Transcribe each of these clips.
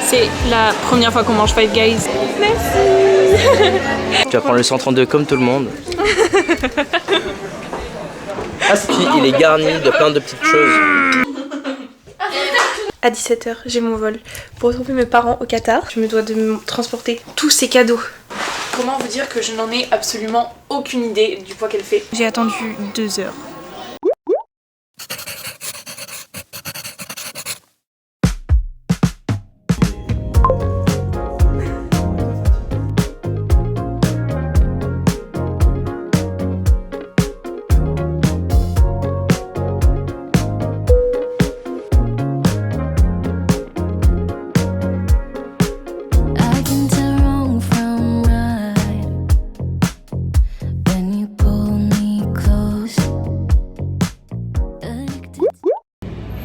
C'est la première fois qu'on mange Five Guys. Merci. Tu vas prendre le 132 comme tout le monde. Ah, puis il est garni de plein de petites choses. À 17 h, j'ai mon vol pour retrouver mes parents au Qatar. Je me dois de me transporter tous ces cadeaux. Comment vous dire que je n'en ai absolument aucune idée du poids qu'elle fait. J'ai attendu 2 heures.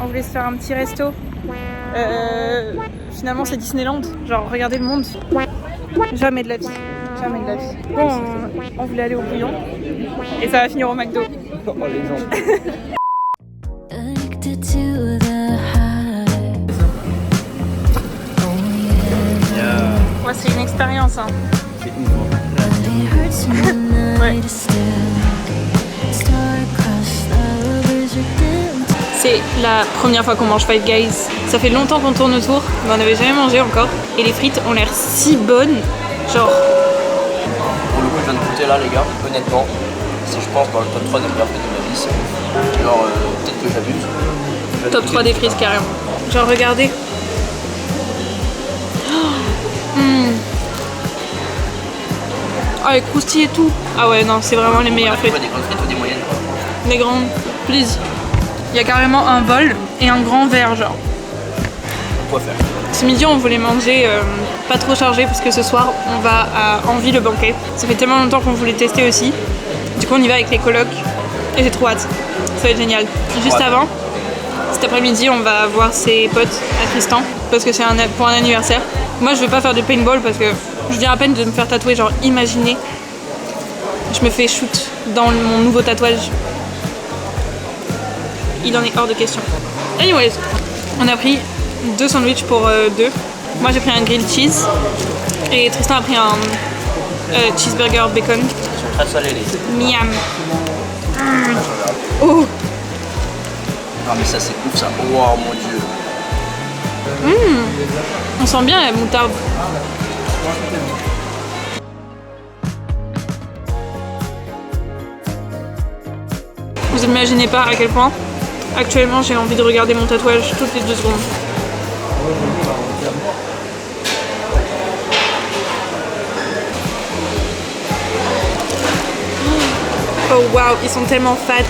On voulait se faire un petit resto. Finalement c'est Disneyland. Genre regardez le monde. Jamais de la vie. Jamais de la vie. Bon, on voulait aller au bouillon. Et ça va finir au McDo. Oh l'exemple. Ouais, c'est une expérience. Hein. Ouais. C'est la première fois qu'on mange Five Guys. Ça fait longtemps qu'on tourne autour, mais on n'avait jamais mangé encore. Et les frites ont l'air si bonnes. Genre... Pour le coup, je viens de goûter là, les gars. Honnêtement, c'est je pense dans le top 3 des meilleurs frites de ma vie. Genre, peut-être que j'abuse. Top 3 des frites, carrément. Genre, regardez. Ah, les croustilles et tout. Ah ouais, non, c'est vraiment les meilleures frites. Des grandes frites ou des moyennes? Des grandes, please. Il y a carrément un bol et un grand verre, genre. Quoi faire? Ce midi, on voulait manger pas trop chargé parce que ce soir, on va à Envie le banquet. Ça fait tellement longtemps qu'on voulait tester aussi. Du coup, on y va avec les colocs et j'ai trop hâte. Ça va être génial. Juste avant, cet après-midi, on va voir ses potes à Tristan parce que c'est pour un anniversaire. Moi, je vais pas faire de paintball parce que je viens à peine de me faire tatouer. Genre, imaginez, je me fais shoot dans mon nouveau tatouage. Il en est hors de question. Anyways, on a pris 2 sandwichs pour 2. Moi j'ai pris un grilled cheese et Tristan a pris un cheeseburger bacon. Ils sont très salés les. Miam. Oh. Non mais ça c'est ouf ça. Wow mon dieu. On sent bien la moutarde. Vous imaginez pas à quel point actuellement j'ai envie de regarder mon tatouage toutes les 2 secondes. Oh waouh, ils sont tellement fat.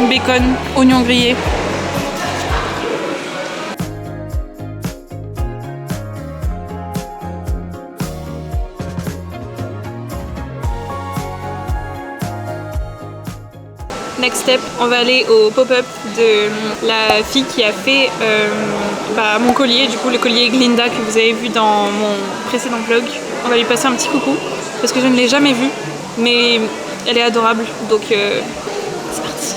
Bacon, oignon grillé. Next step, on va aller au pop-up de la fille qui a fait mon collier, du coup le collier Glinda que vous avez vu dans mon précédent vlog. On va lui passer un petit coucou parce que je ne l'ai jamais vue, mais elle est adorable, donc c'est parti.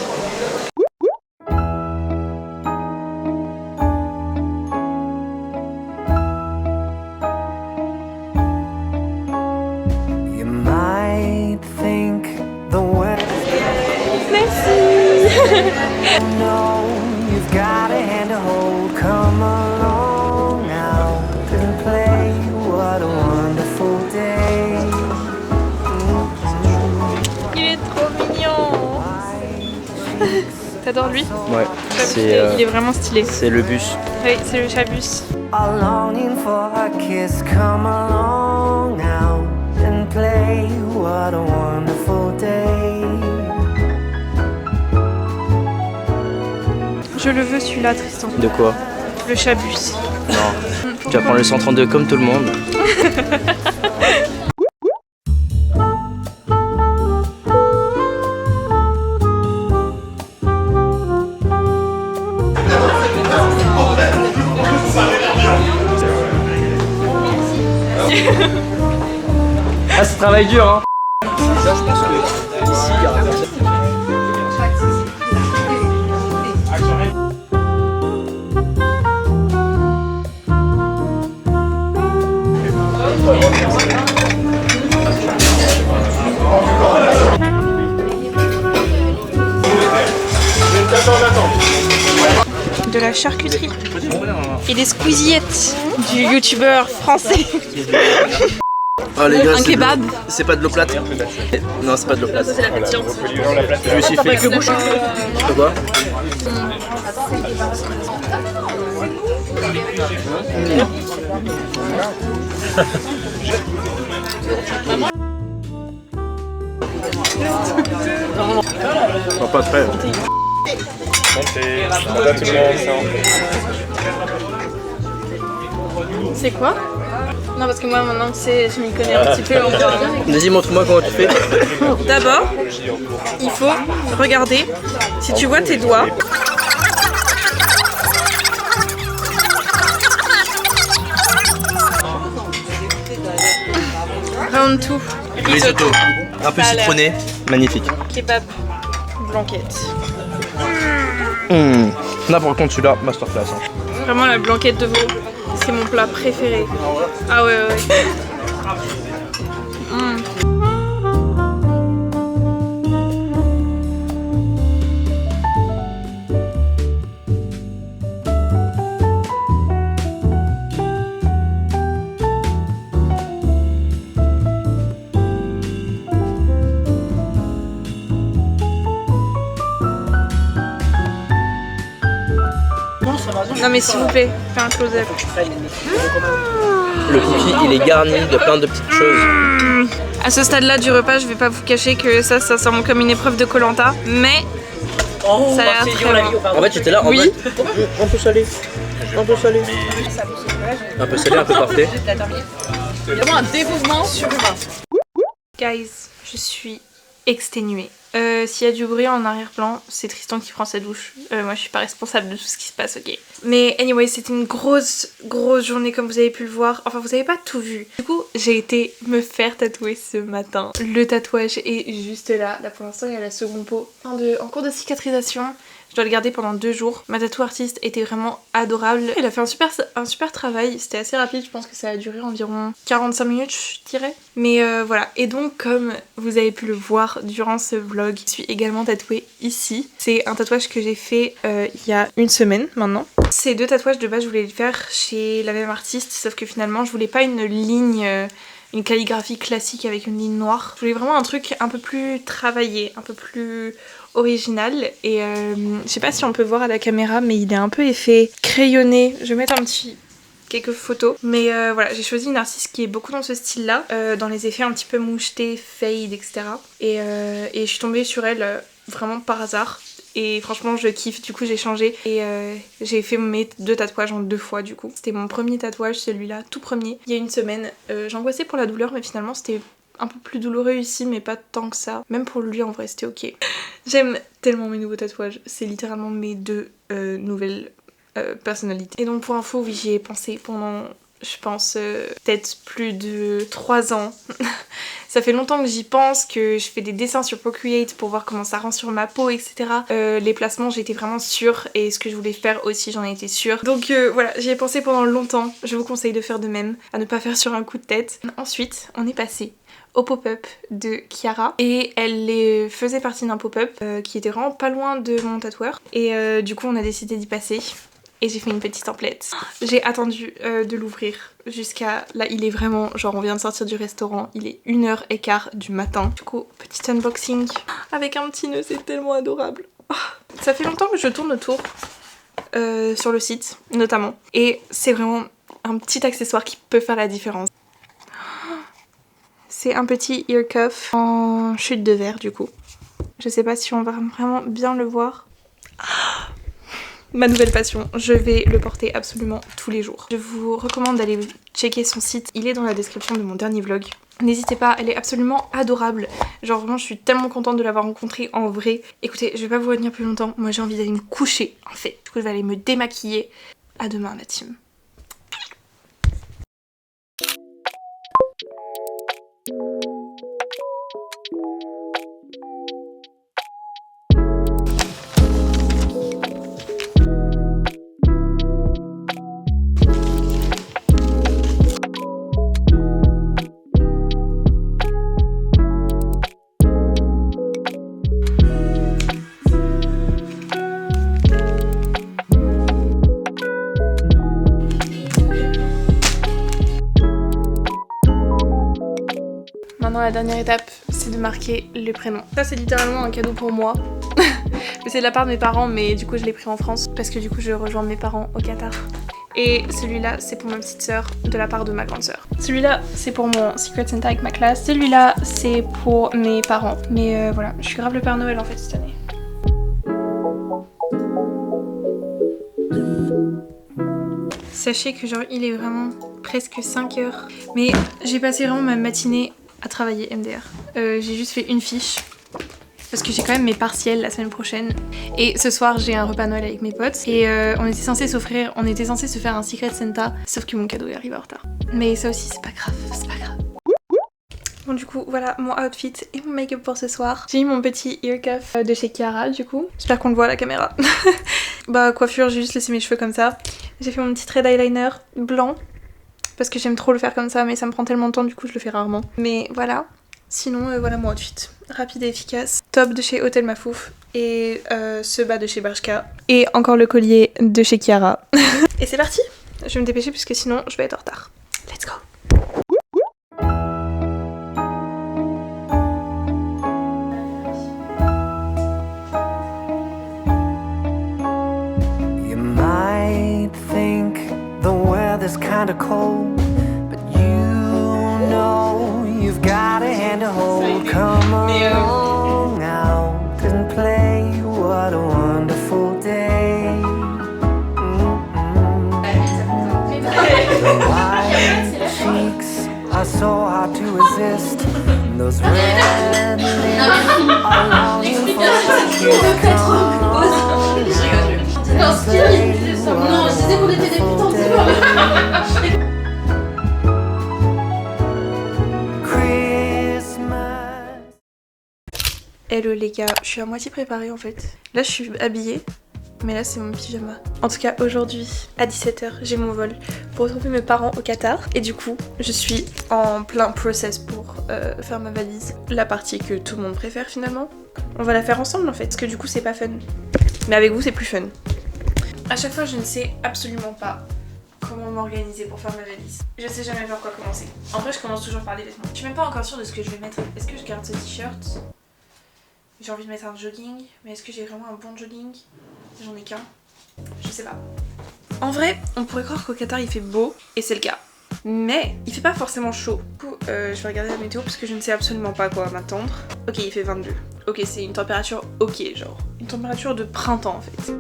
Il est trop mignon. T'adores lui? Ouais. Il est vraiment stylé. C'est le bus. Oui, c'est le chabus. Je le veux celui-là, Tristan. De quoi? Le chabus. Non. Tu vas prendre le 132 comme tout le monde. Ah, c'est travail dur, hein. Là, je pense que ici, il y a de la charcuterie et des squeeziettes du youtubeur français. Ah les gars, Un kebab. C'est pas de l'eau plate. Non, c'est pas de l'eau plate. C'est la pétillante. Je me suis fait. Avec le bouchon. Quoi? Non, pas très. C'est quoi? Non, parce que moi maintenant tu sais, je m'y connais un petit peu en jardin. Vas-y, montre-moi comment tu fais. D'abord, il faut regarder si tu vois tes doigts. Round 2. Risotto. Un peu Ça a l'air. citronné. Magnifique. Kebab blanquette. Là, par contre, celui-là, masterclass. Hein. Vraiment la blanquette de veau, c'est mon plat préféré. Ah ouais. Non mais s'il vous plaît, fais un close-up. Le cookie, il est garni de plein de petites choses. À ce stade-là du repas, je vais pas vous cacher que ça semble comme une épreuve de Koh-Lanta, mais ça a l'air très bon. En fait, j'étais là en Oui. mode un peu salé. Un peu salé. Un peu salé, un peu parfait. Vraiment un dévouement surhumain. Guys, je suis exténuée. S'il y a du bruit en arrière-plan, c'est Tristan qui prend sa douche. Moi, je suis pas responsable de tout ce qui se passe, ok. Mais anyway, c'était une grosse journée comme vous avez pu le voir. Enfin, vous avez pas tout vu. Du coup, j'ai été me faire tatouer ce matin. Le tatouage est juste là. Là, pour l'instant, il y a la seconde peau en cours de cicatrisation. Je dois le garder pendant 2 jours. Ma tatou artiste était vraiment adorable. Elle a fait un super travail. C'était assez rapide. Je pense que ça a duré environ 45 minutes, je dirais. Mais voilà. Et donc, comme vous avez pu le voir durant ce vlog, je suis également tatouée ici. C'est un tatouage que j'ai fait il y a une semaine maintenant. Ces 2 tatouages de base, je voulais les faire chez la même artiste. Sauf que finalement, je voulais pas une ligne... une calligraphie classique avec une ligne noire. Je voulais vraiment un truc un peu plus travaillé, un peu plus original. Et je sais pas si on peut voir à la caméra, mais il est un peu effet crayonné. Je vais mettre quelques photos. Mais voilà, j'ai choisi une artiste qui est beaucoup dans ce style-là, dans les effets un petit peu mouchetés, fade, etc. Et je suis tombée sur elle vraiment par hasard. Et franchement je kiffe, du coup j'ai changé et j'ai fait mes 2 tatouages en 2 fois du coup. C'était mon premier tatouage, celui-là, tout premier, il y a une semaine. J'angoissais pour la douleur mais finalement c'était un peu plus douloureux ici mais pas tant que ça. Même pour lui en vrai c'était ok. J'aime tellement mes nouveaux tatouages, c'est littéralement mes 2 nouvelles personnalités. Et donc pour info, oui j'y ai pensé pendant... je pense peut-être plus de 3 ans. Ça fait longtemps que j'y pense, que je fais des dessins sur Procreate pour voir comment ça rend sur ma peau, etc. Les placements, j'étais vraiment sûre et ce que je voulais faire aussi, j'en étais sûre. Donc voilà, j'y ai pensé pendant longtemps. Je vous conseille de faire de même, à ne pas faire sur un coup de tête. Ensuite, on est passé au pop-up de Chiara et elle faisait partie d'un pop-up qui était vraiment pas loin de mon tatoueur. Et du coup, on a décidé d'y passer. Et j'ai fait une petite template. J'ai attendu de l'ouvrir jusqu'à... Là, il est vraiment... Genre, on vient de sortir du restaurant. Il est 1h15 du matin. Du coup, petit unboxing avec un petit nœud. C'est tellement adorable. Ça fait longtemps que je tourne autour sur le site, notamment. Et c'est vraiment un petit accessoire qui peut faire la différence. C'est un petit ear cuff en chute de verre, du coup. Je sais pas si on va vraiment bien le voir. Ma nouvelle passion, je vais le porter absolument tous les jours. Je vous recommande d'aller checker son site, il est dans la description de mon dernier vlog. N'hésitez pas, elle est absolument adorable. Genre vraiment, je suis tellement contente de l'avoir rencontrée en vrai. Écoutez, je vais pas vous retenir plus longtemps, moi j'ai envie d'aller me coucher en fait. Du coup, je vais aller me démaquiller. À demain la team. la dernière étape, c'est de marquer le prénom. Ça c'est littéralement un cadeau pour moi. C'est de la part de mes parents, mais du coup je l'ai pris en France parce que du coup je rejoins mes parents au Qatar. Et celui-là c'est pour ma petite sœur de la part de ma grande sœur. Celui-là c'est pour mon Secret Santa avec ma classe. Celui-là c'est pour mes parents. Mais voilà, je suis grave le Père Noël en fait cette année. Sachez que genre il est vraiment presque 5 heures. Mais j'ai passé vraiment ma matinée à travailler MDR. J'ai juste fait une fiche. Parce que j'ai quand même mes partiels la semaine prochaine. Et ce soir j'ai un repas Noël avec mes potes. Et on était censé se faire un Secret Santa. Sauf que mon cadeau est arrivé en retard. Mais ça aussi c'est pas grave, c'est pas grave. Bon du coup voilà mon outfit et mon make-up pour ce soir. J'ai mis mon petit ear cuff de chez Kiara du coup. J'espère qu'on le voit à la caméra. Bah coiffure, j'ai juste laissé mes cheveux comme ça. J'ai fait mon petit thread eyeliner blanc. Parce que j'aime trop le faire comme ça mais ça me prend tellement de temps du coup je le fais rarement. Mais voilà. Sinon voilà mon outfit. Rapide et efficace. Top de chez Hôtel Mafouf. Et ce bas de chez Bershka. Et encore le collier de chez Kiara. Et c'est parti. Je vais me dépêcher puisque sinon je vais être en retard. Let's go. It's kinda cold, but you know you've got a hand to hold. Come along out and play. What a wonderful day. The white cheeks are so hard to resist. Those red lips are longing for a kiss. Come on. Non, je disais qu'on était des putains de Hello les gars, je suis à moitié préparée en fait. Là je suis habillée, mais là c'est mon pyjama. En tout cas aujourd'hui à 17h j'ai mon vol pour retrouver mes parents au Qatar. Et du coup je suis en plein process pour faire ma valise. La partie que tout le monde préfère finalement. On va la faire ensemble en fait, parce que du coup c'est pas fun. Mais avec vous c'est plus fun. À chaque fois je ne sais absolument pas comment m'organiser pour faire ma valise. Je sais jamais par quoi commencer. En vrai je commence toujours par les vêtements. Je suis même pas encore sûre de ce que je vais mettre. Est-ce que je garde ce t-shirt? J'ai envie de mettre un jogging, mais est-ce que j'ai vraiment un bon jogging? J'en ai qu'un. Je sais pas. En vrai, on pourrait croire qu'au Qatar il fait beau, et c'est le cas. Mais il fait pas forcément chaud. Du coup, je vais regarder la météo parce que je ne sais absolument pas à quoi m'attendre. Ok, il fait 22. Ok, c'est une température ok, genre. Une température de printemps en fait.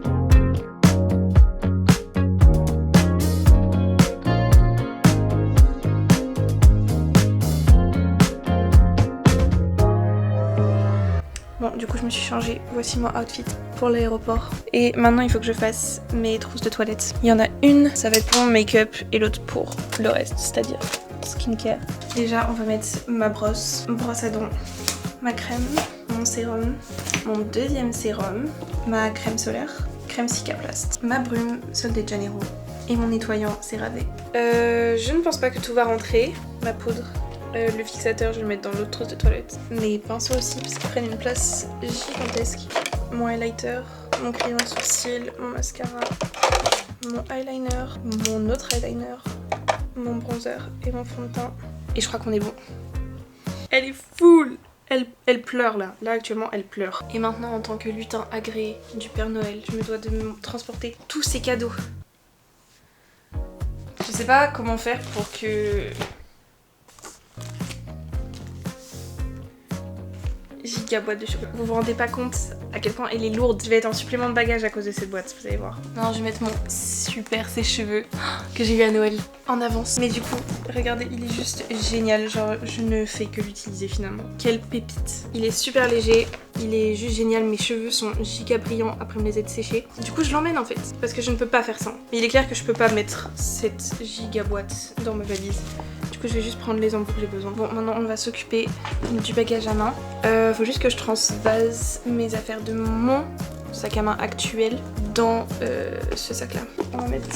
Bon, du coup je me suis changée, voici mon outfit pour l'aéroport. Et maintenant il faut que je fasse mes trousses de toilette. Il y en a une, ça va être pour mon make-up et l'autre pour le reste, c'est-à-dire skincare. Déjà on va mettre ma brosse à dents, ma crème, mon sérum, mon deuxième sérum, ma crème solaire, crème Cicaplast, ma brume Sol de Janeiro et mon nettoyant CeraVe. Je ne pense pas que tout va rentrer, ma poudre. Le fixateur, je vais le mettre dans l'autre trousse de toilette. Les pinceaux aussi, parce qu'ils prennent une place gigantesque. Mon highlighter, mon crayon à sourcils, mon mascara, mon eyeliner, mon autre eyeliner, mon bronzer et mon fond de teint. Et je crois qu'on est bon. Elle est full! Elle pleure là. Là actuellement, elle pleure. Et maintenant, en tant que lutin agréé du Père Noël, je me dois de me transporter tous ces cadeaux. Je sais pas comment faire pour que... Giga boîte de chocolat. Vous vous rendez pas compte à quel point elle est lourde. Je vais être en supplément de bagage à cause de cette boîte, vous allez voir. Non, je vais mettre mon super sèche-cheveux que j'ai eu à Noël en avance. Mais du coup, regardez, il est juste génial. Genre, je ne fais que l'utiliser finalement. Quelle pépite. Il est super léger. Il est juste génial. Mes cheveux sont giga brillants après me les être séchés. Du coup, je l'emmène en fait. Parce que je ne peux pas faire sans. Mais il est clair que je peux pas mettre cette giga boîte dans ma valise. Du coup, je vais juste prendre les embouts que j'ai besoin. Bon, maintenant, on va s'occuper du bagage à main. Faut juste que je transvase mes affaires de mon sac à main actuel dans ce sac là. On va mettre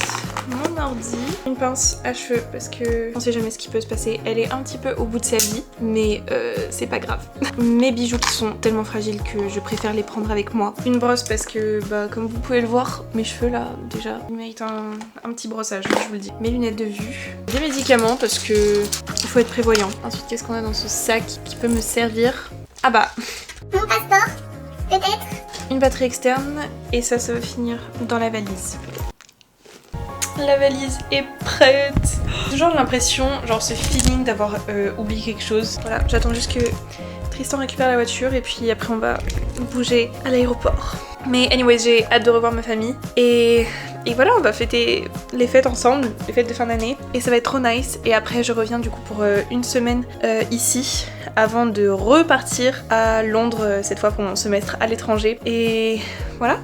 mon ordi, une pince à cheveux parce que on sait jamais ce qui peut se passer. Elle est un petit peu au bout de sa vie, mais c'est pas grave. Mes bijoux qui sont tellement fragiles que je préfère les prendre avec moi. Une brosse parce que bah comme vous pouvez le voir, mes cheveux là déjà ils méritent un petit brossage, je vous le dis. Mes lunettes de vue, des médicaments parce que il faut être prévoyant. Ensuite qu'est-ce qu'on a dans ce sac qui peut me servir? Ah bah Mon passeport, peut-être. une batterie externe et ça va finir dans la valise. La valise est prête. J'ai toujours l'impression, genre ce feeling d'avoir oublié quelque chose. Voilà, j'attends juste que Tristan récupère la voiture et puis après on va bouger à l'aéroport. Mais anyways, j'ai hâte de revoir ma famille et voilà, on va fêter les fêtes ensemble, les fêtes de fin d'année et ça va être trop nice. Et après je reviens du coup pour une semaine ici avant de repartir à Londres cette fois pour mon semestre à l'étranger et voilà.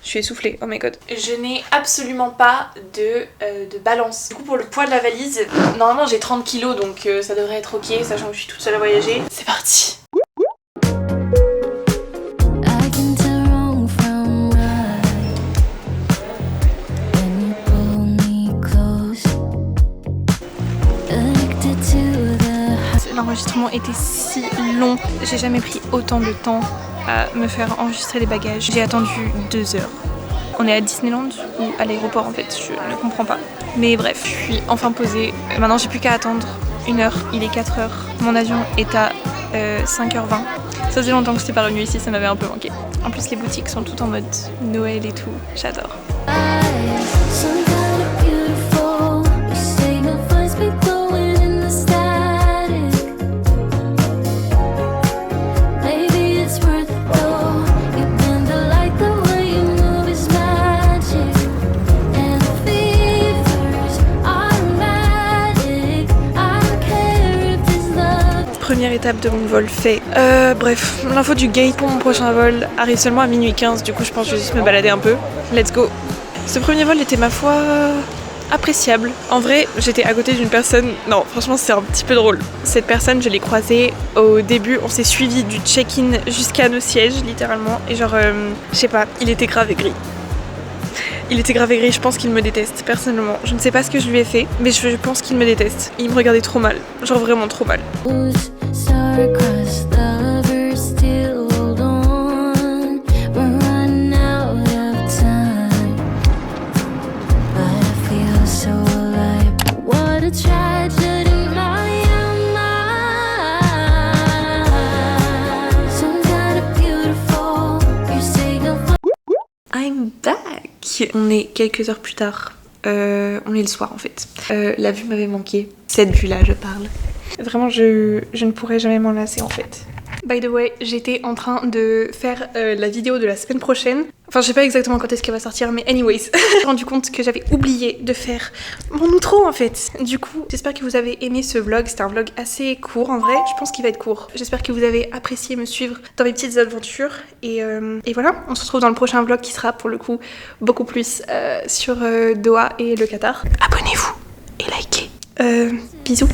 Je suis essoufflée, oh my god. Je n'ai absolument pas de balance. Du coup pour le poids de la valise, normalement j'ai 30 kilos donc ça devrait être ok, sachant que je suis toute seule à voyager. C'est parti. L'enregistrement était si long, j'ai jamais pris autant de temps à me faire enregistrer les bagages. J'ai attendu 2 heures. On est à Disneyland ou à l'aéroport en fait, je ne comprends pas. Mais bref, je suis enfin posée. Maintenant j'ai plus qu'à attendre 1 heure, il est 4 heures. Mon avion est à 5h20. Ça faisait longtemps que j'étais pas revenue ici, ça m'avait un peu manqué. En plus les boutiques sont toutes en mode Noël et tout, j'adore. Première étape de mon vol fait. Bref, l'info du gate pour mon prochain vol arrive seulement à minuit 15, du coup je pense que je vais juste me balader un peu. Let's go. Ce premier vol était ma foi appréciable. En vrai, j'étais à côté d'une personne... Non, franchement c'est un petit peu drôle. Cette personne, je l'ai croisée au début, on s'est suivi du check-in jusqu'à nos sièges, littéralement. Et genre, je sais pas, il était grave aigri. Il était grave aigri, je pense qu'il me déteste, personnellement. Je ne sais pas ce que je lui ai fait, mais je pense qu'il me déteste. Il me regardait trop mal, genre vraiment trop mal. I'm back. On est quelques heures plus tard. On est le soir en fait. La vue m'avait manqué. Cette vue-là, je parle. Vraiment, je ne pourrais jamais m'en lasser en fait. By the way, j'étais en train de faire la vidéo de la semaine prochaine. Enfin, je sais pas exactement quand est-ce qu'elle va sortir, mais anyways. Je me suis rendu compte que j'avais oublié de faire mon outro en fait. Du coup, j'espère que vous avez aimé ce vlog. C'était un vlog assez court en vrai. Je pense qu'il va être court. J'espère que vous avez apprécié me suivre dans mes petites aventures. Et voilà, on se retrouve dans le prochain vlog qui sera pour le coup beaucoup plus sur Doha et le Qatar. Abonnez-vous et likez. Bisous.